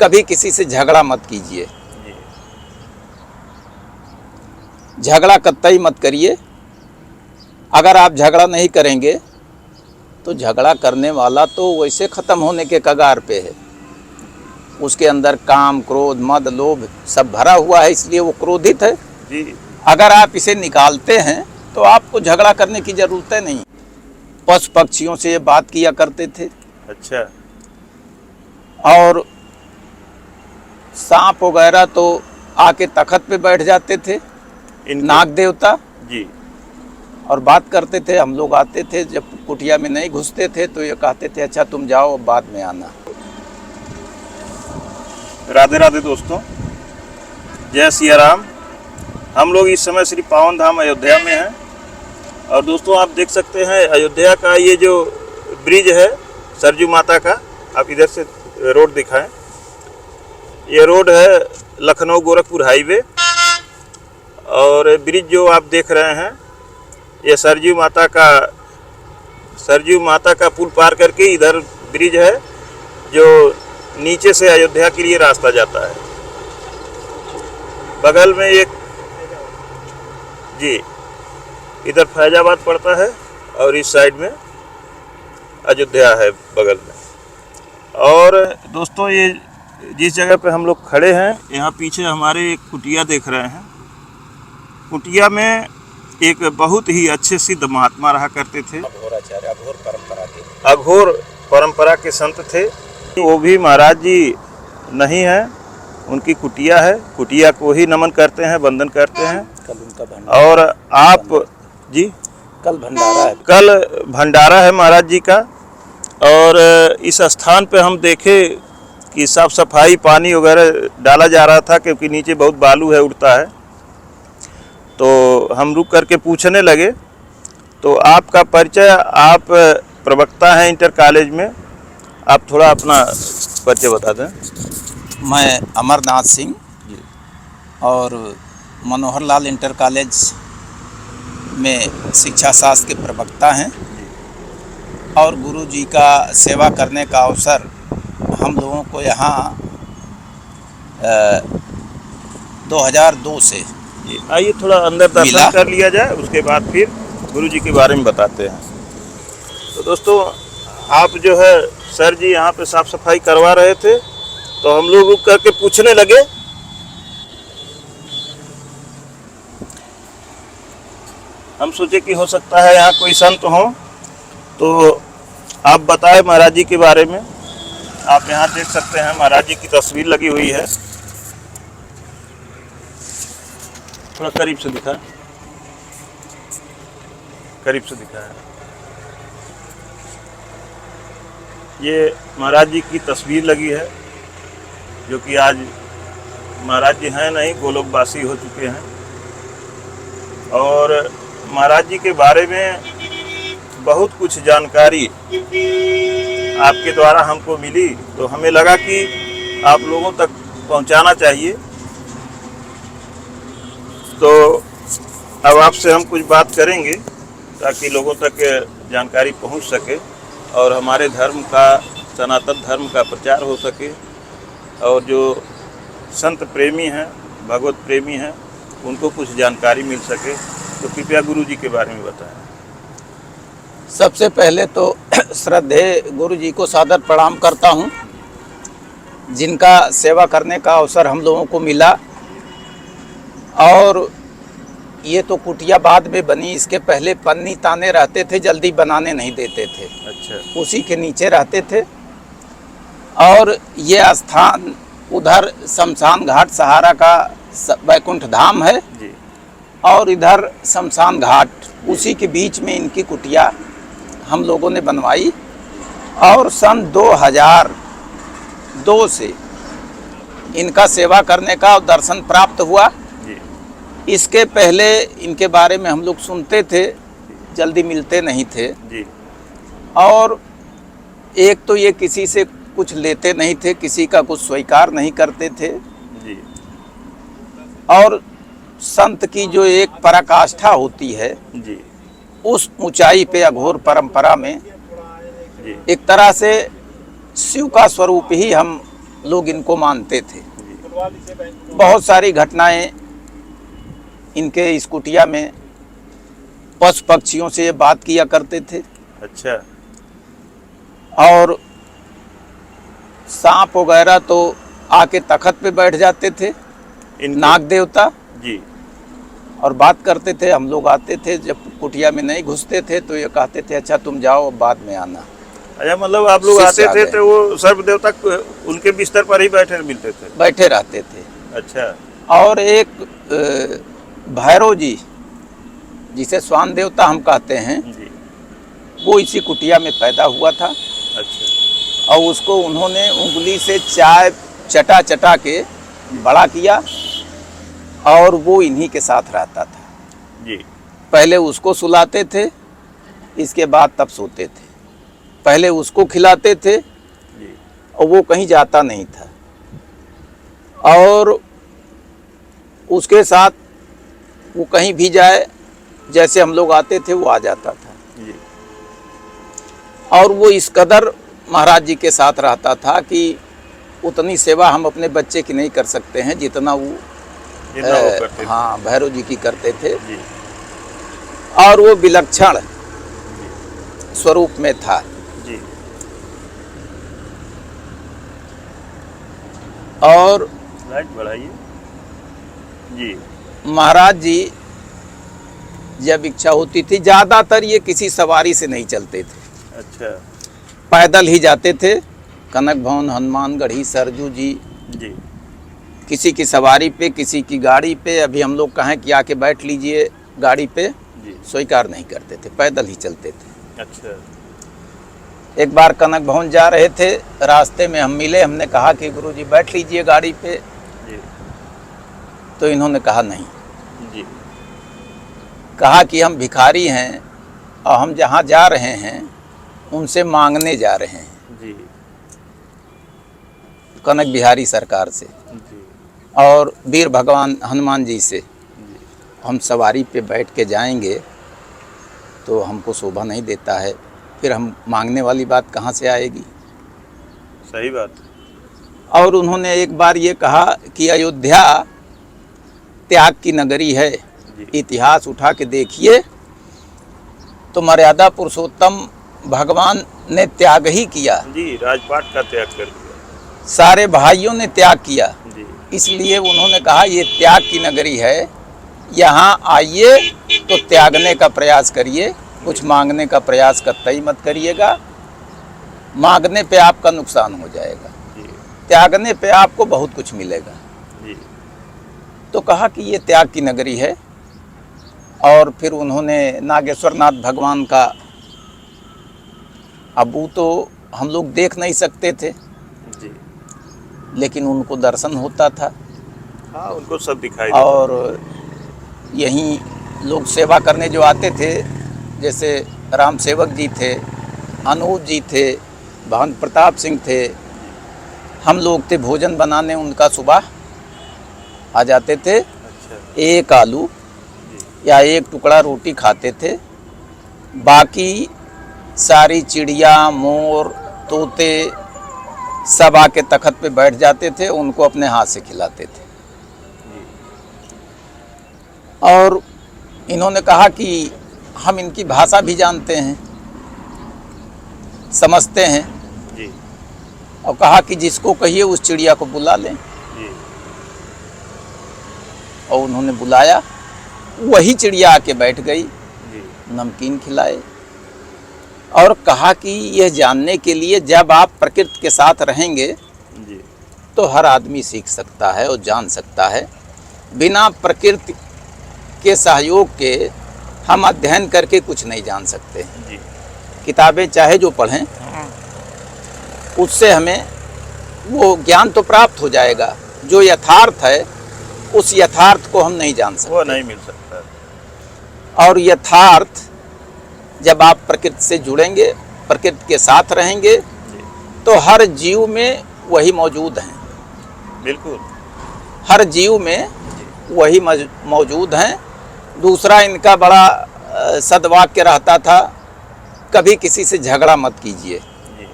कभी किसी से झगड़ा मत कीजिए, झगड़ा कतई मत करिए। अगर आप झगड़ा नहीं करेंगे तो झगड़ा करने वाला तो वैसे ख़त्म होने के कगार पे है। उसके अंदर काम, क्रोध, मद, लोभ सब भरा हुआ है, इसलिए वो क्रोधित है जी। अगर आप इसे निकालते हैं तो आपको झगड़ा करने की ज़रूरत नहीं। पशु पक्षियों से ये बात किया करते थे। अच्छा। और सांप वगैरह तो आके तखत पे बैठ जाते थे, नाग देवता जी, और बात करते थे। हम लोग आते थे, जब कुटिया में नहीं घुसते थे तो ये कहते थे अच्छा तुम जाओ, बाद में आना। राधे राधे दोस्तों, जय सिया राम। हम लोग इस समय श्री पावन धाम अयोध्या में हैं। और दोस्तों आप देख सकते हैं अयोध्या का ये जो ब्रिज है सरजू माता का, आप इधर से रोड दिखाएं। ये रोड है लखनऊ गोरखपुर हाईवे, और ब्रिज जो आप देख रहे हैं ये सरजू माता का पुल पार करके इधर ब्रिज है जो नीचे से अयोध्या के लिए रास्ता जाता है। बगल में एक जी इधर फैजाबाद पड़ता है और इस साइड में अयोध्या है बगल में। और दोस्तों ये जिस जगह पे हम लोग खड़े हैं, यहाँ पीछे हमारे एक कुटिया देख रहे हैं। कुटिया में एक बहुत ही अच्छे सिद्ध महात्मा रहा करते थे, अघोर परंपरा के संत थे। वो भी महाराज जी नहीं है, उनकी कुटिया है। कुटिया को ही नमन करते हैं, वंदन करते हैं। कल उनका भंडारा, और आप जी कल भंडारा है, कल भंडारा है महाराज जी का। और इस स्थान पे हम देखे कि साफ सफाई, पानी वगैरह डाला जा रहा था, क्योंकि नीचे बहुत बालू है, उड़ता है। तो हम रुक करके पूछने लगे। तो आपका परिचय, आप प्रवक्ता हैं इंटर कॉलेज में, आप थोड़ा अपना परिचय बता दें। मैं अमरनाथ सिंह और मनोहर लाल इंटर कॉलेज में शिक्षा शास्त्र के प्रवक्ता हैं। और गुरु जी का सेवा करने का अवसर हम लोगों को यहाँ 2002 से आइए थोड़ा अंदर दर्शन कर लिया जाए, उसके बाद फिर गुरु जी के बारे में बताते हैं। तो दोस्तों आप जो है सर जी यहाँ पे साफ सफाई करवा रहे थे, तो हम लोग रुक करके पूछने लगे। हम सोचे कि हो सकता है यहाँ कोई संत हो, तो आप बताएं महाराज जी के बारे में। आप यहाँ देख सकते हैं महाराज जी की तस्वीर लगी हुई है। थोड़ा करीब से दिखा, करीब से दिखा है। ये महाराज जी की तस्वीर लगी है, जो कि आज महाराज जी हैं नहीं, गोलोकवासी हो चुके हैं। और महाराज जी के बारे में बहुत कुछ जानकारी आपके द्वारा हमको मिली, तो हमें लगा कि आप लोगों तक पहुंचाना चाहिए। तो अब आपसे हम कुछ बात करेंगे ताकि लोगों तक जानकारी पहुंच सके और हमारे धर्म का, सनातन धर्म का प्रचार हो सके। और जो संत प्रेमी हैं, भगवत प्रेमी हैं, उनको कुछ जानकारी मिल सके। तो कृपया गुरु जी के बारे में बताएं। सबसे पहले तो श्रद्धेय गुरु जी को सादर प्रणाम करता हूँ, जिनका सेवा करने का अवसर हम लोगों को मिला। और ये तो कुटिया बाद में बनी, इसके पहले पन्नी ताने रहते थे, जल्दी बनाने नहीं देते थे। अच्छा। उसी के नीचे रहते थे। और ये स्थान उधर शमशान घाट सहारा का वैकुंठ धाम है जी। और इधर शमशान घाट, उसी के बीच में इनकी कुटिया हम लोगों ने बनवाई। और सन 2002 से इनका सेवा करने का दर्शन प्राप्त हुआ। इसके पहले इनके बारे में हम लोग सुनते थे, जल्दी मिलते नहीं थे जी। और एक तो ये किसी से कुछ लेते नहीं थे, किसी का कुछ स्वीकार नहीं करते थे जी। और संत की जो एक पराकाष्ठा होती है जी, उस ऊंचाई पे अघोर परंपरा में जी। एक तरह से शिव का स्वरूप ही हम लोग इनको मानते थे। जी। बहुत सारी घटनाएं इनके इस कुटिया में पशु पक्षियों से ये बात किया करते थे, अच्छा। और सांप वगैरह तो आके तखत पे बैठ जाते थे, इनके नाग देवता, जी। और बात करते थे। हम लोग आते थे, जब कुटिया में नहीं घुसते थे तो ये कहते थे अच्छा तुम जाओ, अब बाद में आना। अच्छा, मतलब आप लोग शिष्य आते आ थे गए। तो वो सर्प देवता उनके बिस्तर पर ही बैठे मिलते थे? बैठे रहते थे। अच्छा। और एक भैरव जी, जिसे स्वान देवता हम कहते हैं, जी। वो इसी कुटिया में पैदा हुआ था, अच्छा। और उसको उन्होंने उंगली से चाय चटा चटा के बड़ा किया, और वो इन्हीं के साथ रहता था। जी। पहले उसको सुलाते थे, इसके बाद तब सोते थे। पहले उसको खिलाते थे, जी। और वो कहीं जाता नहीं था, और उसके साथ वो कहीं भी जाए, जैसे हम लोग आते थे वो आ जाता था। जी। और वो इस कदर महाराज जी के साथ रहता था कि उतनी सेवा हम अपने बच्चे की नहीं कर सकते हैं जितना वो जितना वो करते थे। हाँ भैरव जी की करते थे। जी। और वो विलक्षण स्वरूप में था। जी। और लाइट बढ़ाइए। जी। महाराज जी जब इच्छा होती थी, ज़्यादातर ये किसी सवारी से नहीं चलते थे, अच्छा। पैदल ही जाते थे। कनक भवन, हनुमानगढ़ी, सरजू जी, जी। किसी की सवारी पे, किसी की गाड़ी पे। अभी हम लोग कहें कि आके बैठ लीजिए गाड़ी पे, जी। स्वीकार नहीं करते थे, पैदल ही चलते थे। अच्छा। एक बार कनक भवन जा रहे थे, रास्ते में हम मिले, हमने कहा कि गुरुजी बैठ लीजिए गाड़ी पे, जी। तो इन्होंने कहा नहीं। जी। कहा कि हम भिखारी हैं, और हम जहाँ जा रहे हैं उनसे मांगने जा रहे हैं, जी। कनक बिहारी सरकार से जी। और वीर भगवान हनुमान जी से। जी। हम सवारी पे बैठ के जाएंगे तो हमको शोभा नहीं देता है, फिर हम मांगने वाली बात कहाँ से आएगी। सही बात। और उन्होंने एक बार ये कहा कि अयोध्या त्याग की नगरी है, जी। इतिहास उठा के देखिए तो मर्यादा पुरुषोत्तम भगवान ने त्याग ही किया, जी, राजपाट का त्याग कर दिया। सारे भाइयों ने त्याग किया। जी। इसलिए उन्होंने कहा ये त्याग की नगरी है, यहाँ आइए तो त्यागने का प्रयास करिए, कुछ मांगने का प्रयास कतई मत करिएगा। मांगने पे आपका नुकसान हो जाएगा, जी। त्यागने पे आपको बहुत कुछ मिलेगा। जी। तो कहा कि ये त्याग की नगरी है। और फिर उन्होंने नागेश्वर नाथ भगवान का, अब वो तो हम लोग देख नहीं सकते थे, जी। लेकिन उनको दर्शन होता था। हाँ, उनको सब दिखाई देता। और यहीं लोग सेवा करने जो आते थे, जैसे राम सेवक जी थे, अनूप जी थे, भान प्रताप सिंह थे, हम लोग थे भोजन बनाने, उनका सुबह आ जाते थे। अच्छा। एक आलू या एक टुकड़ा रोटी खाते थे, बाकी सारी चिड़िया, मोर, तोते सब आके तखत पे बैठ जाते थे, उनको अपने हाथ से खिलाते थे। जी। और इन्होंने कहा कि हम इनकी भाषा भी जानते हैं, समझते हैं, जी। और कहा कि जिसको कहिए उस चिड़िया को बुला लें। जी। और उन्होंने बुलाया, वही चिड़िया आके बैठ गई, जी। नमकीन खिलाए, और कहा कि यह जानने के लिए जब आप प्रकृति के साथ रहेंगे जी। तो हर आदमी सीख सकता है और जान सकता है। बिना प्रकृति के सहयोग के हम अध्ययन करके कुछ नहीं जान सकते। जी। किताबें चाहे जो पढ़ें, उससे हमें वो ज्ञान तो प्राप्त हो जाएगा, जो यथार्थ है उस यथार्थ को हम नहीं जान सकते। वो नहीं मिल सकता। और यथार्थ जब आप प्रकृति से जुड़ेंगे, प्रकृति के साथ रहेंगे, जी। तो हर जीव में वही मौजूद हैं, बिल्कुल। हर जीव में वही मौजूद हैं। दूसरा इनका बड़ा सद्वाक्य रहता था, कभी किसी से झगड़ा मत कीजिए। जी।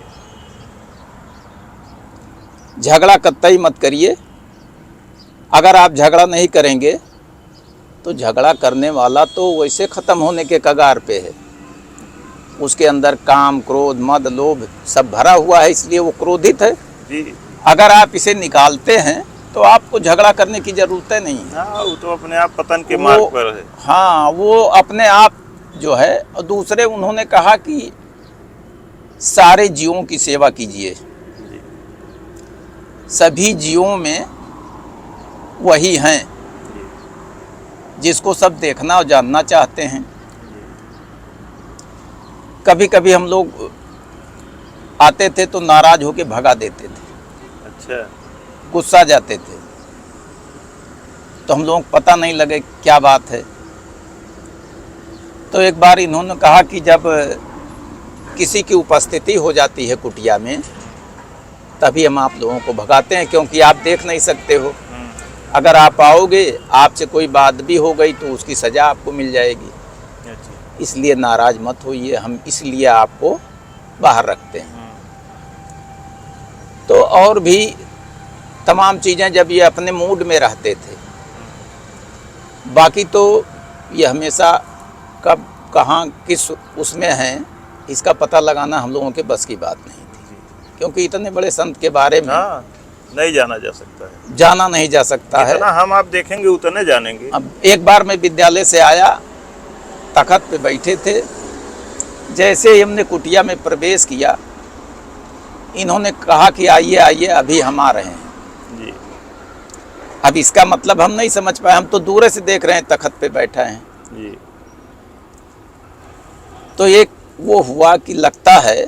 झगड़ा कतई मत करिए। अगर आप झगड़ा नहीं करेंगे तो झगड़ा करने वाला तो वैसे ख़त्म होने के कगार पे है। उसके अंदर काम, क्रोध, मद, लोभ सब भरा हुआ है, इसलिए वो क्रोधित है जी। अगर आप इसे निकालते हैं तो आपको झगड़ा करने की ज़रूरत नहीं है। हाँ, वो तो अपने आप पतन के मार्ग पर है। हाँ, वो अपने आप जो है। और दूसरे उन्होंने कहा कि सारे जीवों की सेवा कीजिए। सभी जीवों में वही हैं जिसको सब देखना और जानना चाहते हैं। कभी कभी हम लोग आते थे तो नाराज होके भगा देते थे, अच्छा। गुस्सा जाते थे, तो हम लोगों को पता नहीं लगे क्या बात है। तो एक बार इन्होंने कहा कि जब किसी की उपस्थिति हो जाती है कुटिया में तभी हम आप लोगों को भगाते हैं, क्योंकि आप देख नहीं सकते हो। अगर आप आओगे, आपसे कोई बात भी हो गई तो उसकी सज़ा आपको मिल जाएगी। अच्छा। इसलिए नाराज मत होइए, हम इसलिए आपको बाहर रखते हैं। तो और भी तमाम चीज़ें जब ये अपने मूड में रहते थे। बाकी तो ये हमेशा कब कहाँ किस उसमें हैं इसका पता लगाना हम लोगों के बस की बात नहीं थी, क्योंकि इतने बड़े संत के बारे में हाँ, नहीं जाना जा सकता है, जाना नहीं जा सकता है। जितना हम आप देखेंगे उतने जानेंगे। अब एक बार मैं विद्यालय से आया, तखत पे बैठे थे, जैसे ही हमने कुटिया में प्रवेश किया इन्होंने कहा कि आइए आइए अभी हम आ रहे हैं जी। अब इसका मतलब हम नहीं समझ पाए, हम तो दूर से देख रहे हैं तखत पे बैठा है जी। तो एक वो हुआ कि लगता है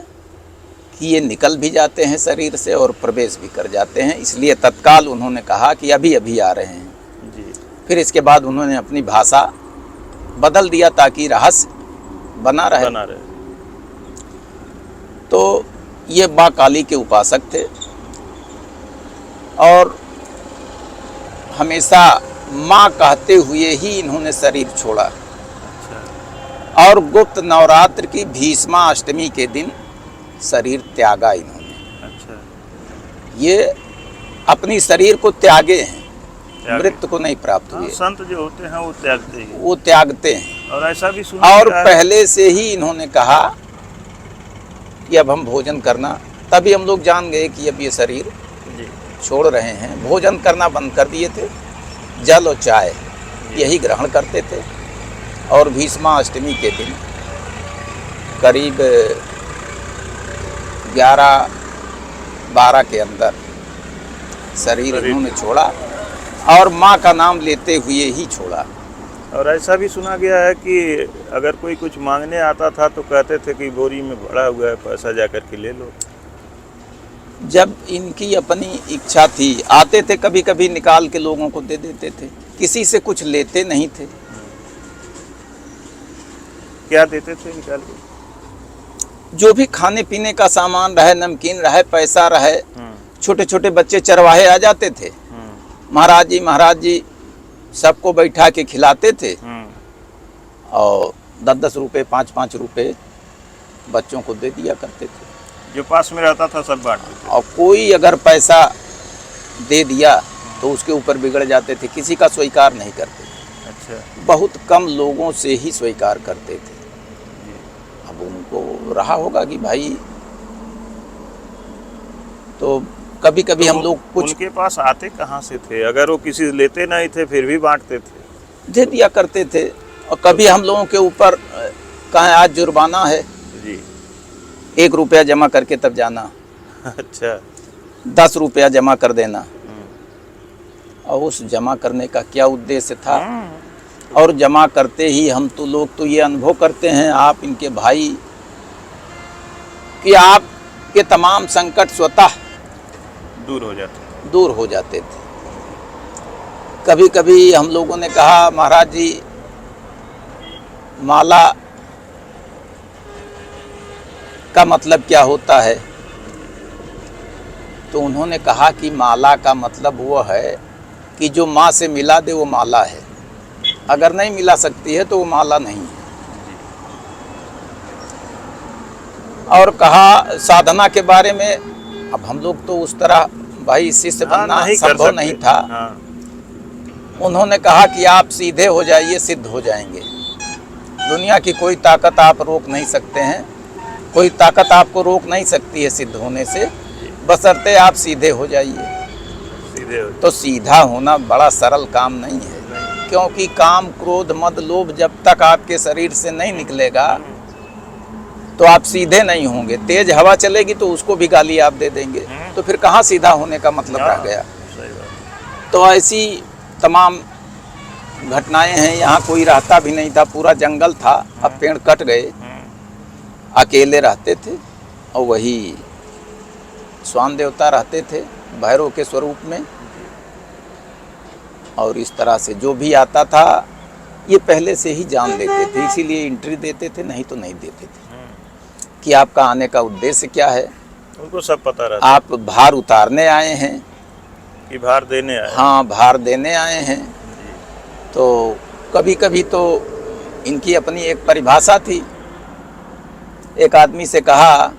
कि ये निकल भी जाते हैं शरीर से और प्रवेश भी कर जाते हैं, इसलिए तत्काल उन्होंने कहा कि अभी अभी आ रहे हैं जी। फिर इसके बाद उन्होंने अपनी भाषा बदल दिया ताकि रहस्य बना रहे। तो ये माँ काली के उपासक थे और हमेशा माँ कहते हुए ही इन्होंने शरीर छोड़ा। अच्छा। और गुप्त नवरात्र की भीष्मा अष्टमी के दिन शरीर त्यागा इन्होंने। अच्छा। ये अपनी शरीर को त्यागे हैं, मृत्यु को नहीं प्राप्त हुए। संत जो होते हैं वो त्यागते हैं, वो त्यागते हैं। और ऐसा भी सुना और है पहले से ही इन्होंने कहा कि अब हम भोजन करना, तभी हम लोग जान गए कि अब ये शरीर जी। छोड़ रहे हैं। भोजन करना बंद कर दिए थे, जल और चाय यही ग्रहण करते थे। और भीष्मा अष्टमी के दिन करीब 11-12 के अंदर शरीर इन्होंने छोड़ा और माँ का नाम लेते हुए ही छोड़ा। और ऐसा भी सुना गया है कि अगर कोई कुछ मांगने आता था तो कहते थे कि बोरी में भरा हुआ है, पैसा जाकर के ले लो। जब इनकी अपनी इच्छा थी आते थे, कभी कभी निकाल के लोगों को दे देते थे, किसी से कुछ लेते नहीं थे। क्या देते थे निकाल के? जो भी खाने पीने का सामान रहे, नमकीन रहे, पैसा रहे। छोटे छोटे बच्चे चरवाहे आ जाते थे, महाराज जी सबको बैठा के खिलाते थे और 10-10 रुपये 5-5 रुपये बच्चों को दे दिया करते थे। जो पास में रहता था सब बांटते थे। और कोई अगर पैसा दे दिया तो उसके ऊपर बिगड़ जाते थे, किसी का स्वीकार नहीं करते थे। अच्छा। बहुत कम लोगों से ही स्वीकार करते थे। अब उनको रहा होगा कि भाई, तो कभी कभी हम लोग कुछ उनके पास आते कहाँ से थे? अगर वो किसी से लेते नहीं थे फिर भी बांटते थे, दे दिया करते थे। और कभी हम लोगों के ऊपर कहें आज जुर्माना है जी, 1 रुपया जमा करके तब जाना, अच्छा, 10 रुपया जमा कर देना। और उस जमा करने का क्या उद्देश्य था? और जमा करते ही हम तो लोग तो ये अनुभव करते हैं, आप इनके भाई, कि आपके तमाम संकट स्वतः दूर हो जाते थे। कभी कभी हम लोगों ने कहा महाराज जी माला का मतलब क्या होता है? तो उन्होंने कहा कि माला का मतलब वो है कि जो माँ से मिला दे वो माला है, अगर नहीं मिला सकती है तो वो माला नहीं है। और कहा साधना के बारे में, अब हम लोग तो उस तरह भाई शिष्य बनना नहीं कर संभव सकते। नहीं था। हाँ, उन्होंने कहा कि आप सीधे हो जाइए, सिद्ध हो जाएंगे। दुनिया की कोई ताकत आप रोक नहीं सकते हैं, कोई ताकत आपको रोक नहीं सकती है सिद्ध होने से, बशर्ते आप सीधे हो जाइए। सीधे हो तो सीधा होना बड़ा सरल काम नहीं है, नहीं। क्योंकि काम, क्रोध, मद, लोभ जब तक आपके शरीर से नहीं निकलेगा तो आप सीधे नहीं होंगे। तेज हवा चलेगी तो उसको भी गाली आप दे देंगे, तो फिर कहाँ सीधा होने का मतलब रह गया। सही बात। तो ऐसी तमाम घटनाएं हैं। यहाँ कोई रहता भी नहीं था, पूरा जंगल था, अब पेड़ कट गए, अकेले रहते थे। और वही स्वान देवता रहते थे भैरव के स्वरूप में। और इस तरह से जो भी आता था ये पहले से ही जान लेते थे, इसीलिए एंट्री देते थे, नहीं तो नहीं देते थे कि आपका आने का उद्देश्य क्या है। उनको सब पता रहता आप भार उतारने आए हैं कि भार देने आए। हाँ, भार देने आए हैं। तो कभी कभी तो इनकी अपनी एक परिभाषा थी। एक आदमी से कहा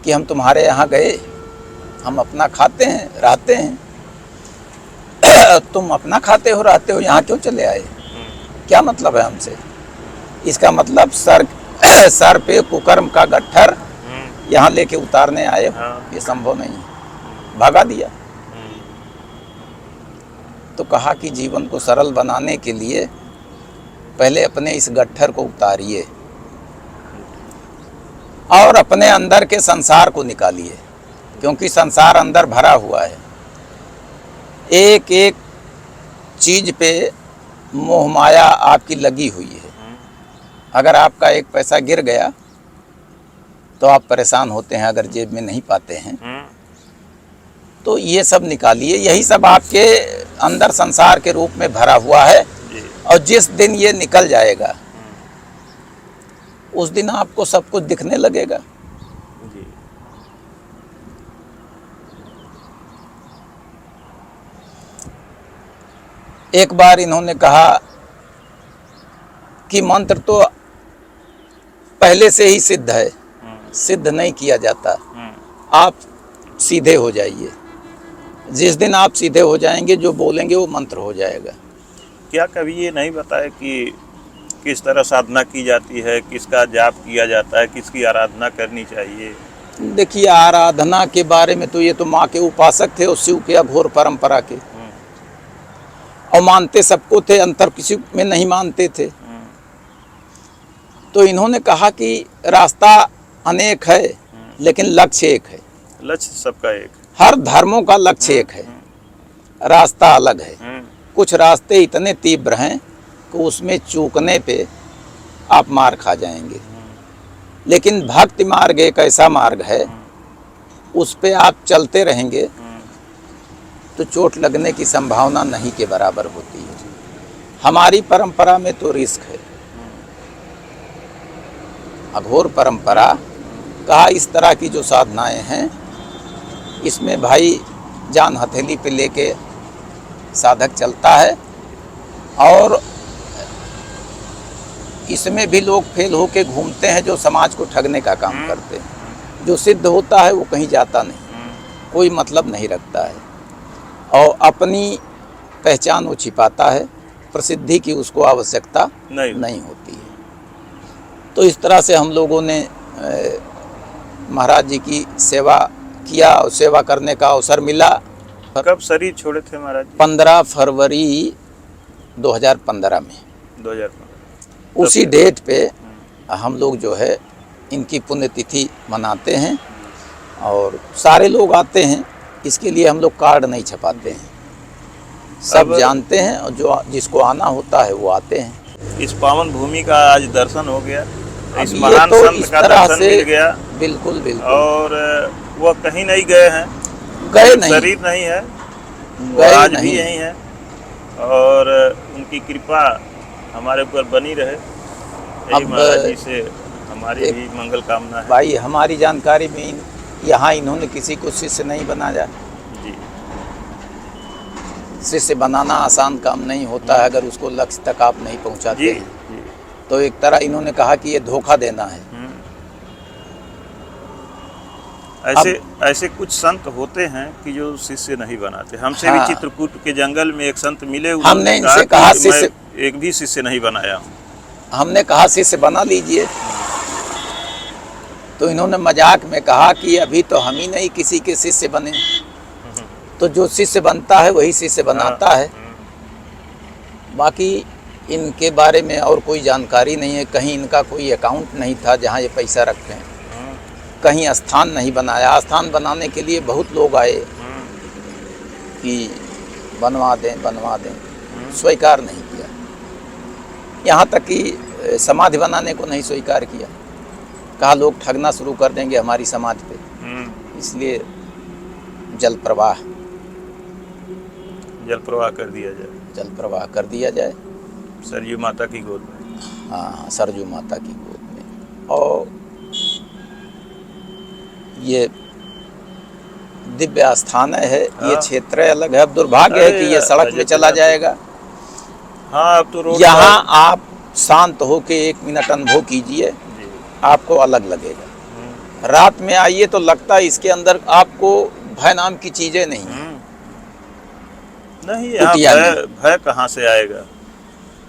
कि हम तुम्हारे यहाँ गए, हम अपना खाते हैं, रहते हैं, तुम अपना खाते हो, रहते हो, यहाँ क्यों चले आए? क्या मतलब है हमसे? इसका मतलब सर पे कुकर्म का गट्ठर यहाँ लेके उतारने आए हो, हाँ। ये संभव नहीं है। भगा दिया। तो कहा कि जीवन को सरल बनाने के लिए पहले अपने इस गट्ठर को उतारिए और अपने अंदर के संसार को निकालिए, क्योंकि संसार अंदर भरा हुआ है। एक एक चीज पे मोह माया आपकी लगी हुई है। अगर आपका एक पैसा गिर गया तो आप परेशान होते हैं, अगर जेब में नहीं पाते हैं। तो ये सब निकालिए, यही सब आपके अंदर संसार के रूप में भरा हुआ है। और जिस दिन ये निकल जाएगा उस दिन आपको सब कुछ दिखने लगेगा। जी। एक बार इन्होंने कहा कि मंत्र तो पहले से ही सिद्ध है, सिद्ध नहीं किया जाता, आप सीधे हो जाइए। जिस दिन आप सीधे हो जाएंगे, जो बोलेंगे वो मंत्र हो जाएगा। क्या कभी ये नहीं बताया कि किस तरह साधना की जाती है, किसका जाप किया जाता है, किसकी आराधना करनी चाहिए? देखिए, आराधना के बारे में तो ये तो माँ के उपासक थे और शिव के अघोर परंपरा के, और मानते सबको थे, अंतर किसी में नहीं मानते थे। तो इन्होंने कहा कि रास्ता अनेक है लेकिन लक्ष्य एक है। लक्ष्य सबका एक। हर धर्मों का लक्ष्य एक है, रास्ता अलग है। कुछ रास्ते इतने तीव्र हैं कि उसमें चूकने पे आप मार खा जाएंगे, लेकिन भक्ति मार्ग एक ऐसा मार्ग है, उस पे आप चलते रहेंगे तो चोट लगने की संभावना नहीं के बराबर होती है। हमारी परंपरा में तो रिस्क है। अघोर परंपरा कहा इस तरह की जो साधनाएं हैं, इसमें भाई जान हथेली पे लेके साधक चलता है, और इसमें भी लोग फेल होके घूमते हैं जो समाज को ठगने का काम करते हैं। जो सिद्ध होता है वो कहीं जाता नहीं, कोई मतलब नहीं रखता है, और अपनी पहचान वो छिपाता है, प्रसिद्धि की उसको आवश्यकता नहीं होती है। तो इस तरह से हम लोगों ने महाराज जी की सेवा किया और सेवा करने का अवसर मिला। कब शरीर छोड़े थे महाराज जी? 15 फरवरी 2015 में। 2015। उसी डेट पे हम लोग जो है इनकी पुण्यतिथि मनाते हैं, और सारे लोग आते हैं। इसके लिए हम लोग कार्ड नहीं छपाते हैं, सब जानते हैं, और जो जिसको आना होता है वो आते हैं। इस पावन भूमि का आज दर्शन हो गया, इस अब ये महान तो संत इस का तरह दर्शन से मिल गया। बिल्कुल बिल्कुल। और वो कहीं नहीं गए हैं, गए नहीं, शरीर नहीं है, वो गए आज नहीं। भी यहीं है, और उनकी कृपा हमारे ऊपर बनी रहे, यही अब महाराज जी से हमारी भी मंगल कामना है। भाई हमारी जानकारी में यहाँ इन्होंने किसी को शिष्य नहीं बनाया। जी। शिष्य बनाना आसान काम नहीं होता है, अगर उसको लक्ष्य तक आप नहीं पहुँचाते जी, हैं। जी। तो एक तरह इन्होंने कहा कि ये धोखा देना है। ऐसे कुछ संत होते हैं कि जो शिष्य नहीं बनाते। हमसे हाँ। भी चित्रकूट के जंगल में एक संत मिले, हमने उन्होंने इनसे कहा कहा कि शिष्य, मैं एक भी शिष्य नहीं बनाया हूँ। हमने कहा शिष्य बना लीजिए, तो इन्होंने मजाक में कहा कि अभी तो हम ही नहीं किसी के शिष्य बने, तो जो शिष्य बनता है वही शिष्य बनाता है। बाकी इनके बारे में और कोई जानकारी नहीं है। कहीं इनका कोई अकाउंट नहीं था जहाँ ये पैसा रखें, कहीं स्थान नहीं बनाया। स्थान बनाने के लिए बहुत लोग आए कि बनवा दें, स्वीकार नहीं किया। यहाँ तक कि समाधि बनाने को नहीं स्वीकार किया, कहा लोग ठगना शुरू कर देंगे हमारी समाधि पे, इसलिए जल प्रवाह कर दिया जाए सरयू माता की गोद में। हाँ, सरजू माता की गोद में। और ये दिव्य स्थान है, ये क्षेत्र अलग है। अब दुर्भाग्य है कि ये सड़क में चला जाएगा। हाँ, अब तो रोड यहाँ आप शांत होके 1 मिनट अनुभव कीजिए, आपको अलग लगेगा। रात में आइए तो लगता है इसके अंदर आपको भय नाम की चीजें नहीं है। नहीं, यहाँ भय कहाँ से आएगा?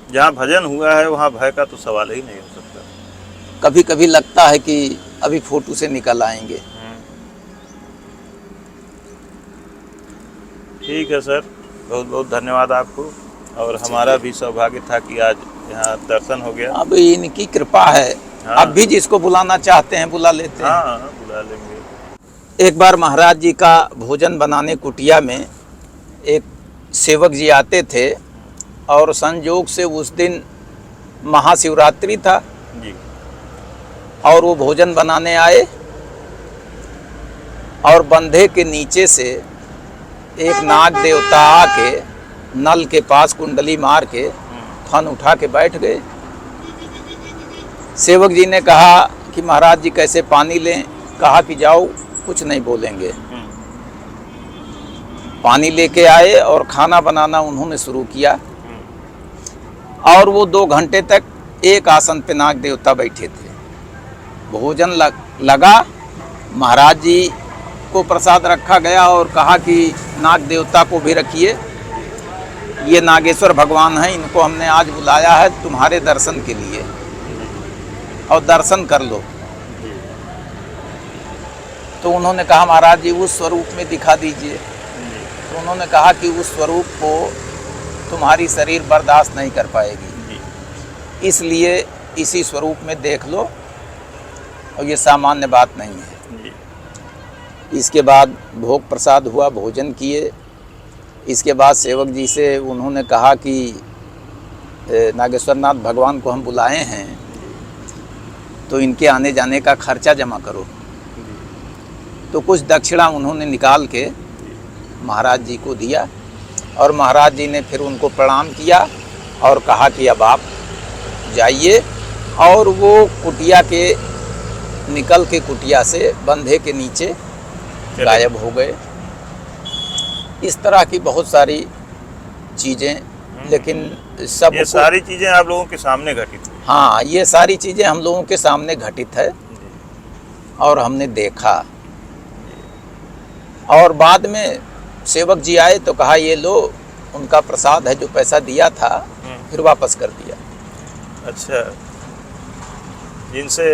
जहाँ भजन हुआ है वहाँ भय का तो सवाल ही नहीं हो सकता। कभी कभी लगता है कि अभी फोटो से निकल आएंगे। ठीक है सर, बहुत बहुत धन्यवाद आपको। और हमारा भी सौभाग्य था कि आज यहाँ दर्शन हो गया। अब इनकी कृपा है। हाँ। अब भी जिसको बुलाना चाहते हैं बुला लेते हैं। हाँ, बुला लेंगे। एक बार महाराज जी का भोजन बनाने कुटिया में एक सेवक जी आते थे, और संयोग से उस दिन महाशिवरात्रि था जी। और वो भोजन बनाने आए, और बंधे के नीचे से एक नाग देवता आके नल के पास कुंडली मार के फन उठा के बैठ गए। सेवक जी ने कहा कि महाराज जी कैसे पानी लें? कहा कि जाओ, कुछ नहीं बोलेंगे। पानी लेके आए और खाना बनाना उन्होंने शुरू किया, और वो 2 घंटे तक एक आसन पे नाग देवता बैठे थे। भोजन लगा, महाराज जी को प्रसाद रखा गया और कहा कि नाग देवता को भी रखिए, ये नागेश्वर भगवान हैं, इनको हमने आज बुलाया है तुम्हारे दर्शन के लिए, और दर्शन कर लो। तो उन्होंने कहा महाराज जी उस स्वरूप में दिखा दीजिए। तो उन्होंने कहा कि उस स्वरूप को तुम्हारी शरीर बर्दाश्त नहीं कर पाएगी, इसलिए इसी स्वरूप में देख लो, और ये सामान्य बात नहीं है। इसके बाद भोग प्रसाद हुआ, भोजन किए। इसके बाद सेवक जी से उन्होंने कहा कि नागेश्वरनाथ भगवान को हम बुलाए हैं, तो इनके आने जाने का खर्चा जमा करो। तो कुछ दक्षिणा उन्होंने निकाल के महाराज जी को दिया, और महाराज जी ने फिर उनको प्रणाम किया और कहा कि अब आप जाइए। और वो कुटिया के निकल के कुटिया से बंधे के नीचे गायब हो गए। इस तरह की बहुत सारी चीज़ें, लेकिन सब ये सारी चीज़ें आप लोगों के सामने घटित हुई। हाँ, ये सारी चीज़ें हम लोगों के सामने घटित है और हमने देखा। और बाद में सेवक जी आए तो कहा ये लो, उनका प्रसाद है, जो पैसा दिया था फिर वापस कर दिया। अच्छा, जिनसे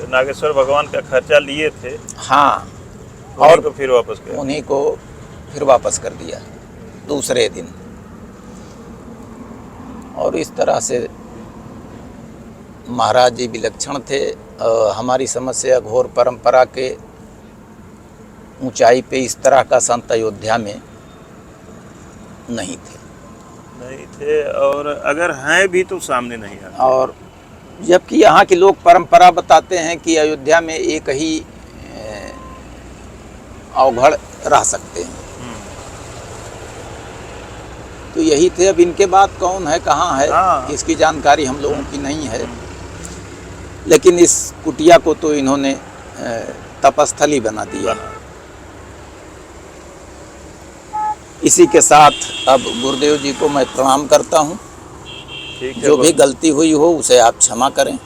नागेश्वर भगवान का खर्चा लिए थे, हाँ, और को फिर वापस किया, उन्हीं को फिर वापस कर दिया दूसरे दिन। और इस तरह से महाराज जी विलक्षण थे। हमारी समस्या घोर परंपरा के ऊंचाई पे इस तरह का संत अयोध्या में नहीं थे, और अगर हैं भी तो सामने नहीं आते। और जबकि यहाँ के लोग परंपरा बताते हैं कि अयोध्या में एक ही अवघड़ रह सकते हैं, तो यही थे। अब इनके बाद कौन है, कहाँ है, इसकी जानकारी हम लोगों की नहीं है। लेकिन इस कुटिया को तो इन्होंने तपस्थल ही बना दिया। इसी के साथ अब गुरुदेव जी को मैं प्रणाम करता हूँ। जो भी गलती हुई हो उसे आप क्षमा करें।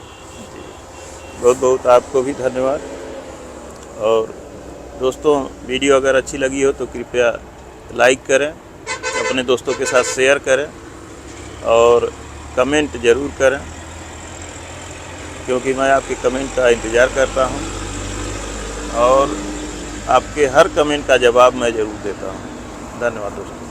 बहुत बहुत आपको भी धन्यवाद। और दोस्तों वीडियो अगर अच्छी लगी हो तो कृपया लाइक करें, अपने दोस्तों के साथ शेयर करें और कमेंट ज़रूर करें, क्योंकि मैं आपके कमेंट का इंतज़ार करता हूं और आपके हर कमेंट का जवाब मैं ज़रूर देता हूं। धन्यवाद दोस्तों।